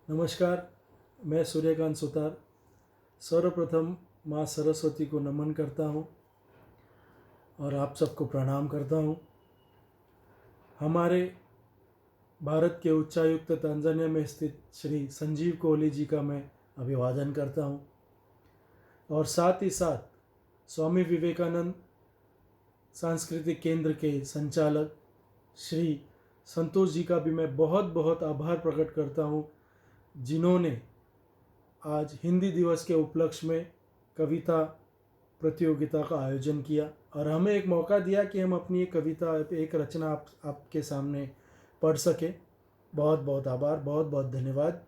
नमस्कार। मैं सूर्यकांत सुतार सर्वप्रथम माँ सरस्वती को नमन करता हूँ और आप सबको प्रणाम करता हूँ। हमारे भारत के उच्चायुक्त तंजानिया में स्थित श्री संजीव कोहली जी का मैं अभिवादन करता हूँ और साथ ही साथ स्वामी विवेकानंद सांस्कृतिक केंद्र के संचालक श्री संतोष जी का भी मैं बहुत बहुत आभार प्रकट करता हूँ, जिन्होंने आज हिंदी दिवस के उपलक्ष्य में कविता प्रतियोगिता का आयोजन किया और हमें एक मौका दिया कि हम अपनी एक कविता, एक रचना आपके सामने पढ़ सके। बहुत बहुत आभार, बहुत बहुत धन्यवाद।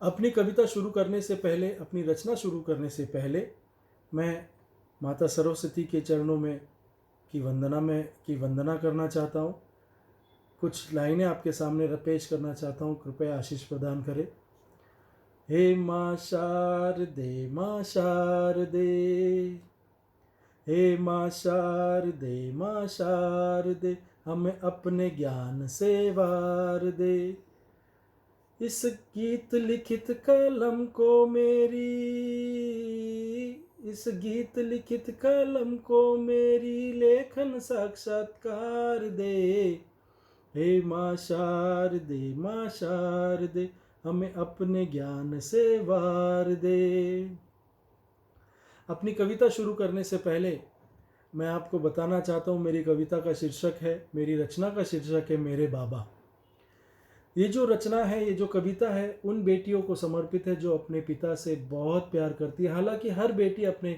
अपनी कविता शुरू करने से पहले, अपनी रचना शुरू करने से पहले मैं माता सरस्वती के चरणों में की वंदना करना चाहता हूँ। कुछ लाइनें आपके सामने पेश करना चाहता हूँ, कृपया आशीष प्रदान करें। हे माँ शारदे, माँ शारदे, हे माँ शारदे, माँ शारदे, हमें अपने ज्ञान से वार दे। इस गीत लिखित कलम को मेरी, इस गीत लिखित कलम को मेरी लेखन साक्षात्कार दे। हे माँ शारदे, माँ शारदे, हमें अपने ज्ञान से वार दे। अपनी कविता शुरू करने से पहले मैं आपको बताना चाहता हूँ, मेरी कविता का शीर्षक है, मेरी रचना का शीर्षक है मेरे बाबा। ये जो रचना है, ये जो कविता है, उन बेटियों को समर्पित है जो अपने पिता से बहुत प्यार करती है। हालांकि हर बेटी अपने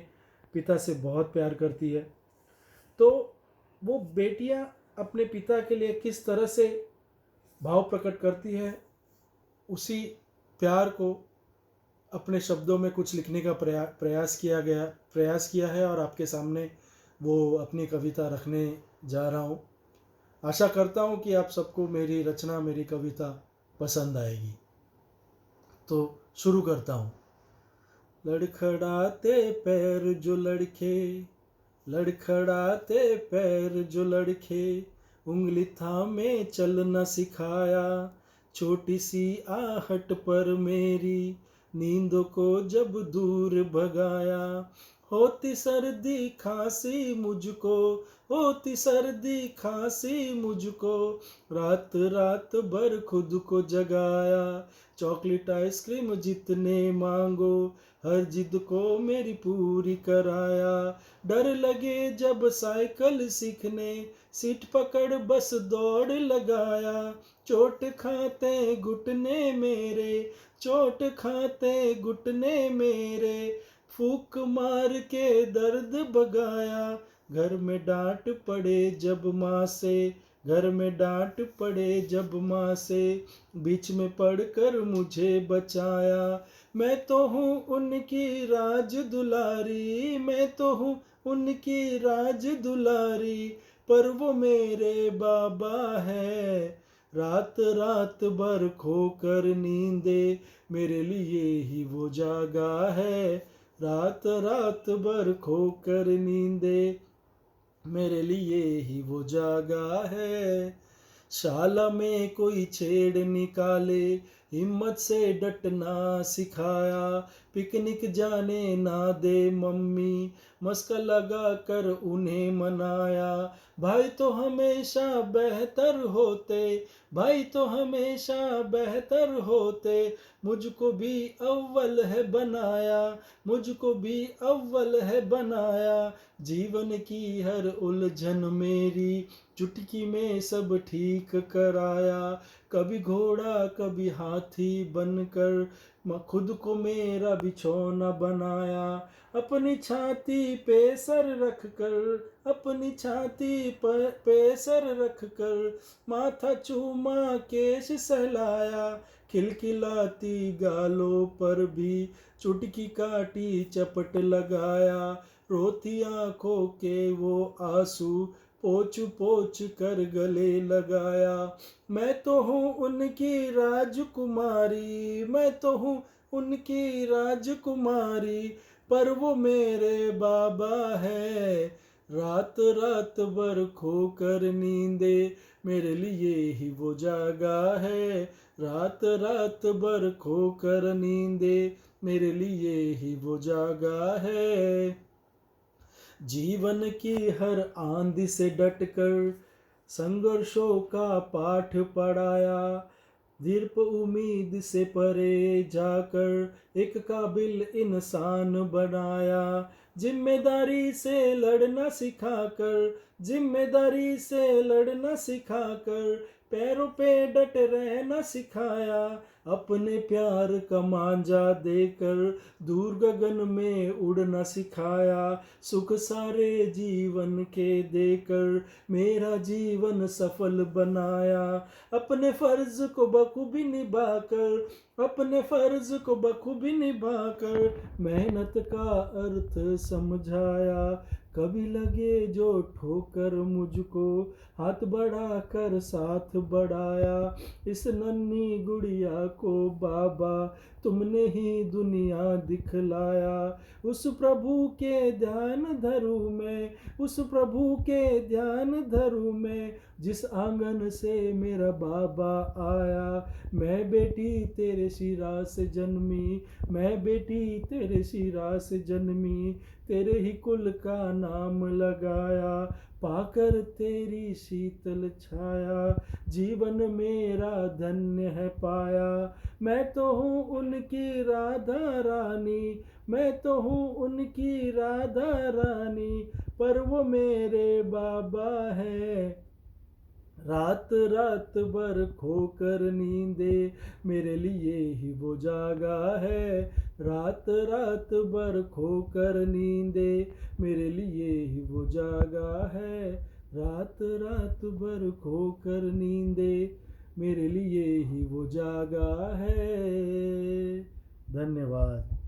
पिता से बहुत प्यार करती है, तो वो बेटियां अपने पिता के लिए किस तरह से भाव प्रकट करती है, उसी प्यार को अपने शब्दों में कुछ लिखने का प्रयास किया है और आपके सामने वो अपनी कविता रखने जा रहा हूँ। आशा करता हूँ कि आप सबको मेरी रचना, मेरी कविता पसंद आएगी। तो शुरू करता हूँ। लड़खड़ाते पैर जो लड़के, लड़खड़ाते पैर जो लड़के, उंगली थामे चलना सिखाया। छोटी सी आहट पर मेरी नींद को जब दूर भगाया। होती सर्दी खांसी मुझको, होती सर्दी खांसी मुझको, रात रात भर खुद को जगाया। चॉकलेट आइसक्रीम जितने मांगो, हर जिद को मेरी पूरी कराया। डर लगे जब साइकिल सीखने, सीट पकड़ बस दौड़ लगाया। चोट खाते घुटने मेरे, चोट खाते घुटने मेरे, फूक मार के दर्द भगाया। घर में डांट पड़े जब माँ से, घर में डांट पड़े जब माँ से, बीच में पड़कर मुझे बचाया। मैं तो हूँ उनकी राज दुलारी, मैं तो हूँ उनकी राज दुलारी, पर वो मेरे बाबा है। रात रात भर खोकर नींदे, मेरे लिए ही वो जागा है। रात रात भर खोकर नींदे, मेरे लिए ही वो जागा है। शाला में कोई छेड़ निकाले, हिम्मत से डटना सिखाया। पिकनिक जाने ना दे मम्मी, मस्का लगा कर उन्हें मनाया। भाई तो हमेशा बेहतर होते, भाई तो हमेशा बेहतर होते, मुझको भी अव्वल है बनाया, मुझको भी अव्वल है बनाया। जीवन की हर उलझन मेरी चुटकी में सब ठीक कराया। कभी घोड़ा कभी हाथी बनकर खुद को मेरा बिछौना बनाया। अपनी छाती पे सर रख कर, अपनी छाती पे सर रख कर, माथा चूमा केश सहलाया। खिलखिलाती गालों पर भी चुटकी काटी चपट लगाया। रोती आंखों के वो आंसू पोंछ पोंछ कर गले लगाया। मैं तो हूँ उनकी राजकुमारी, मैं तो हूँ उनकी राजकुमारी, पर वो मेरे बाबा है। रात रात भर खोकर नींदे, मेरे लिए ही वो जागा है। रात रात भर खोकर नींदे, मेरे लिए ही वो जागा है। जीवन की हर आंधी से डटकर संघर्षों का पाठ पढ़ाया। दीर्घ उम्मीद से परे जाकर एक काबिल इंसान बनाया। जिम्मेदारी से लड़ना सिखाकर, जिम्मेदारी से लड़ना सिखाकर, पैरों पे डट रहना सिखाया। अपने प्यार का मांझा देकर दूर गगन में उड़ना सिखाया। सुख सारे जीवन के देकर मेरा जीवन सफल बनाया। अपने फर्ज को बखूबी निभाकर, अपने फर्ज को बखूबी निभाकर मेहनत का अर्थ समझाया। कभी लगे जो ठोकर मुझको, हाथ बढ़ा कर साथ बढ़ाया। इस नन्ही गुड़िया को बाबा तुमने ही दुनिया दिखलाया। उस प्रभु के ध्यान धरूं मैं, उस प्रभु के ध्यान धरूं मैं, जिस आंगन से मेरा बाबा आया। मैं बेटी तेरे शिरा से जन्मी, मैं बेटी तेरे शिरा से जन्मी, तेरे ही कुल का नाम लगाया। पाकर तेरी शीतल छाया, जीवन मेरा धन्य है पाया। मैं तो हूँ उनकी राधा रानी, मैं तो हूँ उनकी राधा रानी, पर वो मेरे बाबा है। रात रात भर खोकर नींदे, मेरे लिए ही वो जागा है। रात रात भर खोकर नींदे, मेरे लिए ही वो जागा है। रात रात भर खोकर नींदे, मेरे लिए ही वो जागा है। धन्यवाद।